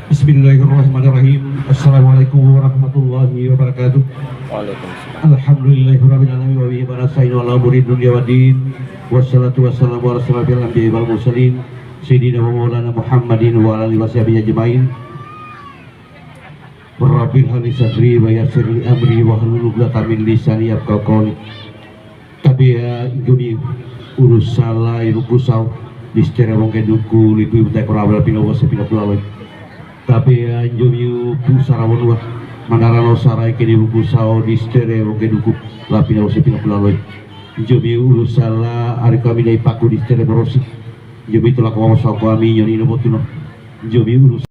Bismillahirrahmanirrahim. Assalamualaikum warahmatullahi wabarakatuh. Waalaikumsalam. Alhamdulillahirabbil alamin wa bihi nasta'inu ala umuri dunya waddin. Wassalatu wassalamu ala asyrofil anbiya'i wal mursalin sayyidina wa maulana Muhammadin wa ala alihi washabihi ajmain. Rabbil hali sadri wa yassir li amri wa hlul 'uqdatam min lisani yafqahu qawli. Tabiya iguni urus salah iruku saw distere wong keduku lipu utai korawal pinawa sepina pulaloi. Tapi anjumi pusarawon wah mandarano sarai kini buku sao distere wong keduku lapina wong sepina pulaloi. Anjumi urus salah ari kami dai paku distere berosi. Anjumi tulak wong saw kami nyoni nobotuno. Anjumi urus